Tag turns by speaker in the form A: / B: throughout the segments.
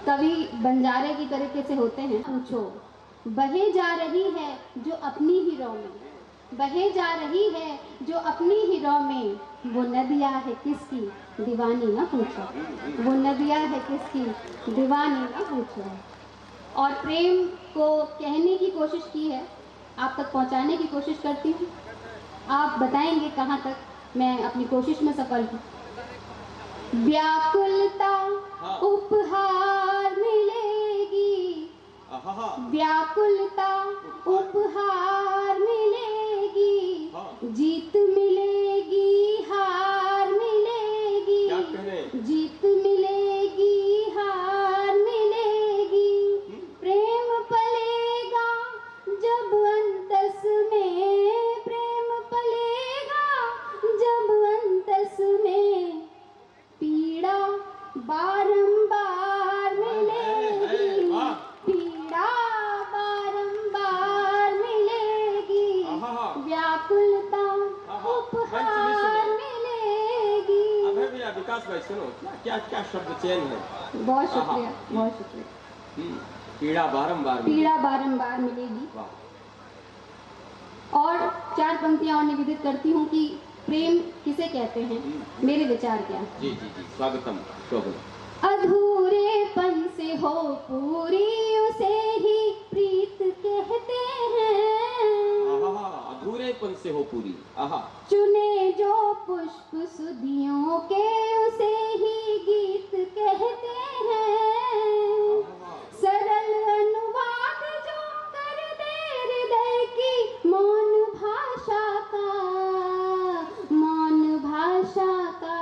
A: कवि बंजारे की तरीके से होते हैं। पूछो बहे जा रही है जो अपनी ही रौ में, बहे जा रही है जो अपनी ही रौ में, वो नदिया है किसकी दीवानी ना पूछो, वो नदिया है किसकी दीवानी ना पूछो। और प्रेम को कहने की कोशिश की है, आप तक पहुंचाने की कोशिश करती हूँ। आप बताएंगे कहाँ तक मैं अपनी कोशिश में सफल हूँ। व्याकुलता उपहार मिलेगी, व्याकुलता उपहार मिलेगी, जीत मिलेगी हार मिलेगी, जीत मिलेगी हार मिलेगी, प्रेम पलेगा जब अंतस में, प्रेम पलेगा जब अंतस में, पीड़ा बारंबार मिलेगी, पीड़ा बारंबार मिलेगी, व्याकुलता उपहार मिलेगी।
B: अभय भैया, विकास भाई सुनो, क्या क्या शब्द चयन है।
A: बहुत शुक्रिया, बहुत शुक्रिया।
B: पीड़ा बारंबार,
A: पीड़ा बारंबार मिलेगी। और 4 पंक्तियां और निवेदित करती हूँ कि प्रेम किसे कहते हैं, मेरे विचार क्या।
B: जी जी जी, स्वागतम शोभन।
A: अधूरेपन से हो पूरी उसे ही प्रीत कहते हैं,
B: अधूरेपन से हो पूरी।
A: चुने जो पुष्प सुधियों के उसे ही गीत कहते हैं, सरल अनुवाद जो कर दे हृदय की मौन भाषा का, मौन भाषा का,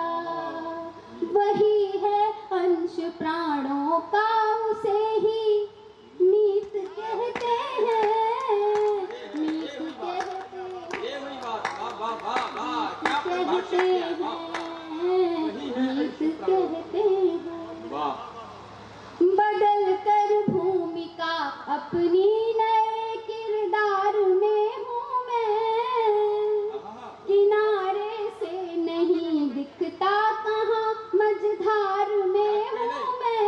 A: वही है अंश प्राणों का, उसे ही मीत कहते हैं, मीत कहते हैं,
B: ये हुई बात। वाह वाह वाह वाह, क्या
A: कहते
B: परिभाषा किया।
A: हैं, मीत कहते हैं।
B: वाह।
A: बदल कर भूमिका अपनी नए किरदार में हूँ मैं, किनारे से नहीं दिखता कहाँ मझधार में हूँ मैं,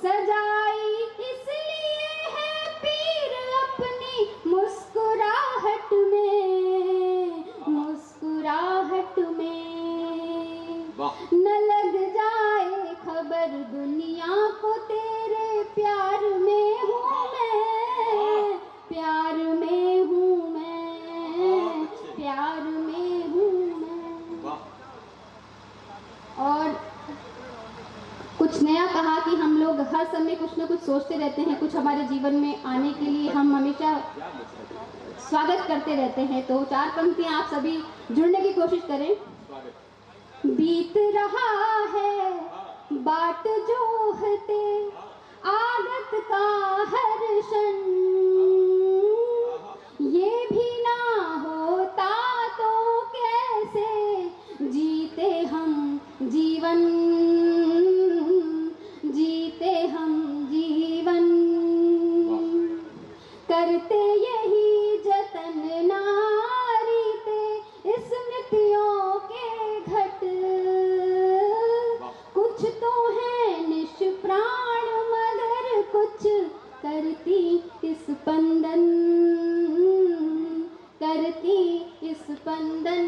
A: सजाई इसलिए है पीर अपनी मुस्कुराहट में, मुस्कुराहट में, न लग जाए खबर दुनिया को तेरे प्यार में हूँ मैं, प्यार में हूँ मैं, प्यार में हूँ मैं। और कुछ नया कहा कि हम लोग हर समय कुछ न कुछ सोचते रहते हैं, कुछ हमारे जीवन में आने के लिए हम हमेशा स्वागत करते रहते हैं। तो 4 पंक्तियां आप सभी जुड़ने की कोशिश करें। बीत रहा है बाट जोहते आदत का हर क्षण, ये भी ना होता तो कैसे जीते हम जीवन, जीते हम जीवन, करते यही जतन नारी ते स्मृतियों के घट, कुछ तो है निष्प्राण मगर कुछ करती इस स्पंदन, करती इस स्पंदन।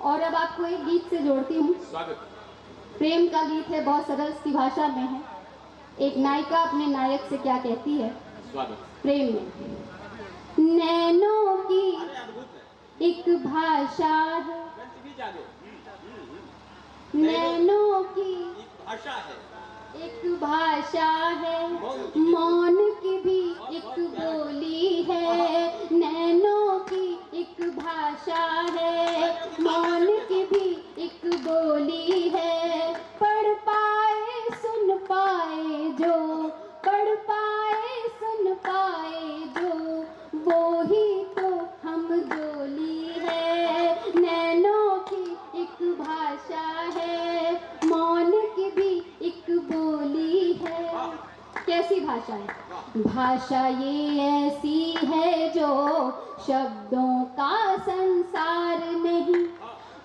A: और अब आपको एक गीत से जोड़ती हूँ। प्रेम का गीत है, बहुत सरल सी भाषा में है। एक नायिका अपने नायक से क्या कहती है प्रेम में। नैनों की एक भाषा है, नैनों की
B: भाषा है,
A: एक भाषा है, मौन की भी एक बोली है, नैनों की एक भाषा है, मौन की भी एक बोली है, पढ़ पाए सुन पाए जो, पढ़ पाए सुन पाए जो, वो ही तो हम जोली है, नैनों की एक भाषा है, मौन की भी एक बोली है। कैसी भाषा है? भाषा ये ऐसी है जो शब्दों का संसार नहीं,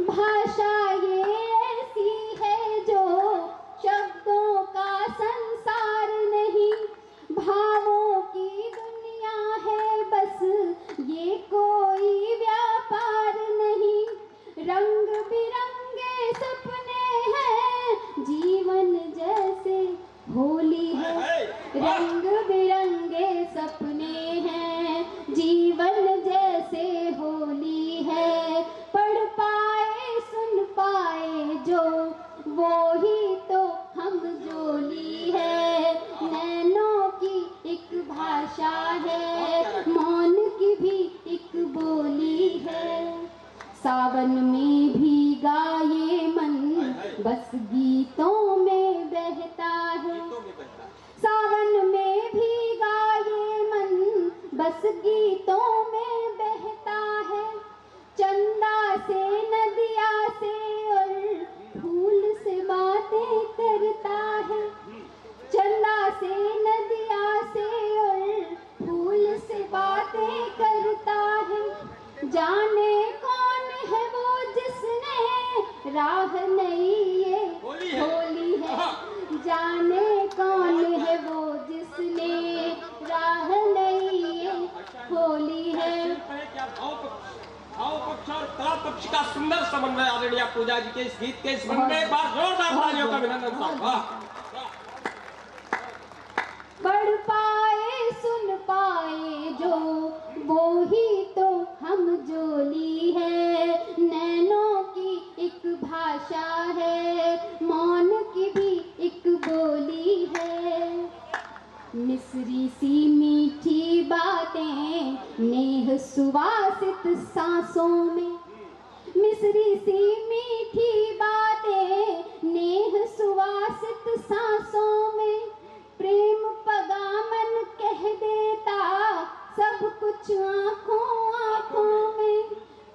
A: भाषा ये ऐसी है जो शब्द रंग बिरंगे सपने हैं, जीवन जैसे होली है। पढ़ पाए सुन पाए जो, वो ही तो हम जोली है। नैनों की एक भाषा है, मौन की भी एक बोली है। सावन में भीगा ये मन, बस गीतों में बहता है। सावन में भीगा ये मन, बस गीतों में बहता है। चंदा से नदिया से और फूल से बातें करता है। चंदा से नदिया से और फूल से बातें करता है। जाने कौन है वो जिसने राह नहीं ये खोली है। जाने कौन है वो जिसने राह नहीं ये खोली है।
B: भाव पक्ष और कला पक्ष का सुंदर समन्वय आदरणीय पूजा जी के इस गीत के इस में एक बार जोरदार तालियों का अभिनंदन साहब। वाह।
A: पढ़ पाए सुन पाए जो, वो ही तो हम जोली है। नैनों की एक भाषा है, मौन की भी एक बोली है। मिस्री सी मीठी बातें नेह सुवासित सांसों में। मिस्री सी मीठी बातें नेह सुवासित सांसों में। प्रेम पगामन कह देता सब कुछ आँखों आँखों में।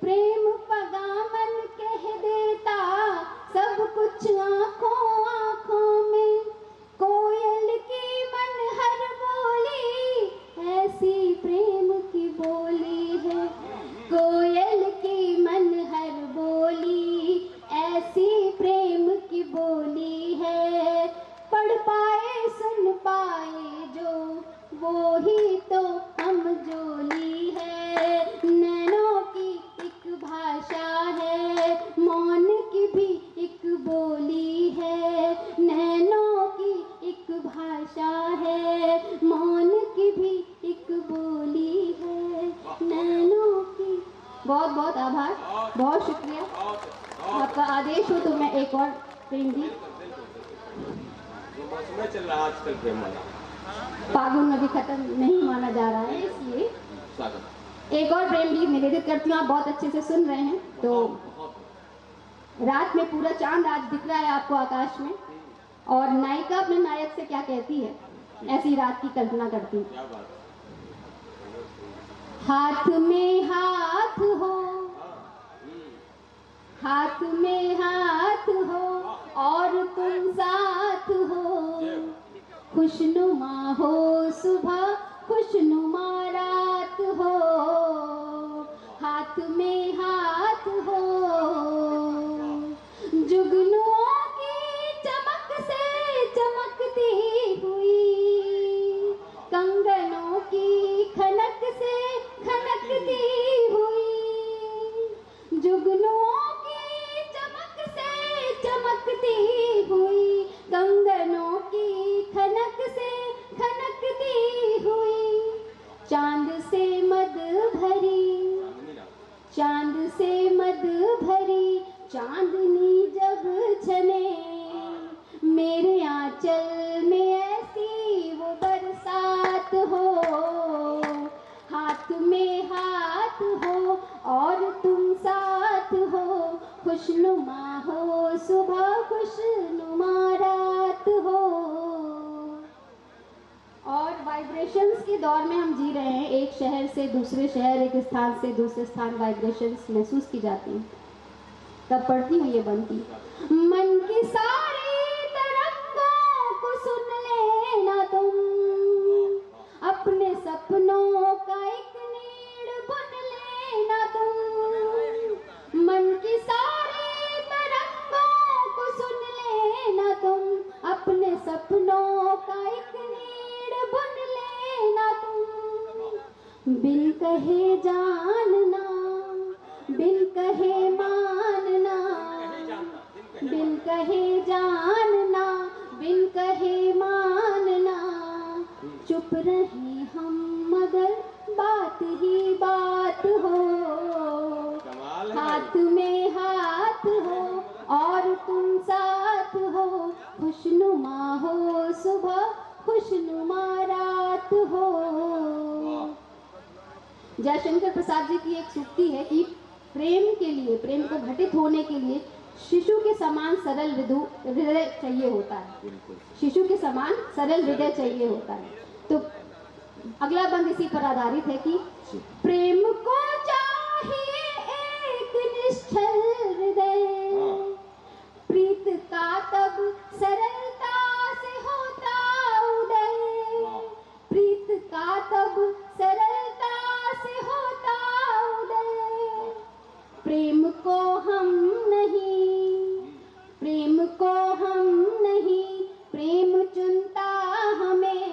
A: प्रेम पगामन कह देता सब कुछ आँखों आँखों में। कोयल की मन हर बोली ऐसी प्रेम की बोली है। कोयल की मन हर बोली ऐसी प्रेम की बोली है। पढ़ पाए सुन पाए जो, वो ही तो हम जोली है। नैनों की एक भाषा है, मौन की भी एक बोली है। नैनों की एक भाषा है, मौन की भी एक बोली है। नैनों की बहुत बहुत आभार, बहुत शुक्रिया। आपका आदेश हो तो मैं एक और प्रेम गीत।
B: मौसम चल रहा है आजकल प्रेम वाला,
A: फागुन अभी खत्म नहीं माना जा रहा है, इसलिए एक और प्रेम गीत निवेदित करती हूँ। आप बहुत अच्छे से सुन रहे हैं। तो रात में पूरा चांद आज दिख रहा है आपको आकाश में, और नायिका अपने नायक से क्या कहती है, ऐसी रात की कल्पना करती हूँ। हाथ में हाथ हो, हाथ में हाथ हो और तुम साथ हो। खुशनुमा हो सुबह, खुशनुमा रात हो। हाथ में हाथ हो, जुगनुओं की चमक से चमकती हुई, कंगनों की खनक से खनकती हुई। जुगनुओं की चमक से चमकती हुई, कंगनों की खनक से खनकती हुई। चांद से मद भरी, चांद से मद भरी चांदनी जब छने, मेरे आंचल में ऐसी वो बरसात हो। हाथ में हाथ हो और तुम साथ हो। खुशनुमा हो सुबह, खुशनुमा रात हो। और वाइब्रेशंस के दौर में हम जी रहे हैं। एक शहर से दूसरे शहर, एक स्थान से दूसरे स्थान वाइब्रेशंस महसूस की जाती हैं। तब पढ़ती हूँ ये बनती, मन की सारी तरंगों को सुन लेना तुम, अपने सपनों का एक नीड़ बुन लेना तुम। मन की सारी तरंगों को सुन लेना तुम, अपने सपनों का एक नीड़ बुन लेना तुम। बिन कहे जानना, बिन कहे मानना, बिन कहे जानना, बिन कहे मानना। चुप रहे हम मगर बात ही बात हो,
B: कमाल है
A: हाथ में हाथ हो और तुम साथ हो, खुशनुमा हो सुबह खुशनुमा रात हो। जयशंकर प्रसाद जी की एक सूक्ति है कि प्रेम के लिए, प्रेम को घटित होने के लिए शिशु के समान सरल हृदय चाहिए होता है, शिशु के समान सरल हृदय चाहिए होता है। तो अगला बंद इसी पर आधारित है कि प्रेम को चाहिए एक निश्चल हृदय, प्रीत का तब सरलता से होता उदय, प्रीत का तब सरलता से होता उदय। प्रेम को हम नहीं, प्रेम को हम नहीं, प्रेम चुनता हमें,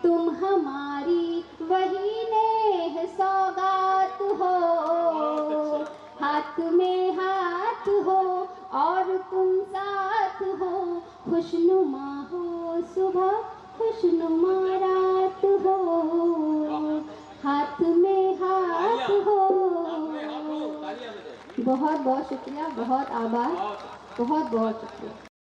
A: तुम हमारी वही नेह सौगात हो, हाथ में हाथ हो और तुम साथ हो, खुशनुमा हो सुबह खुशनुमा रात हो, हाथ में हाथ हो। बहुत बहुत शुक्रिया, बहुत आभार, बहुत बहुत शुक्रिया।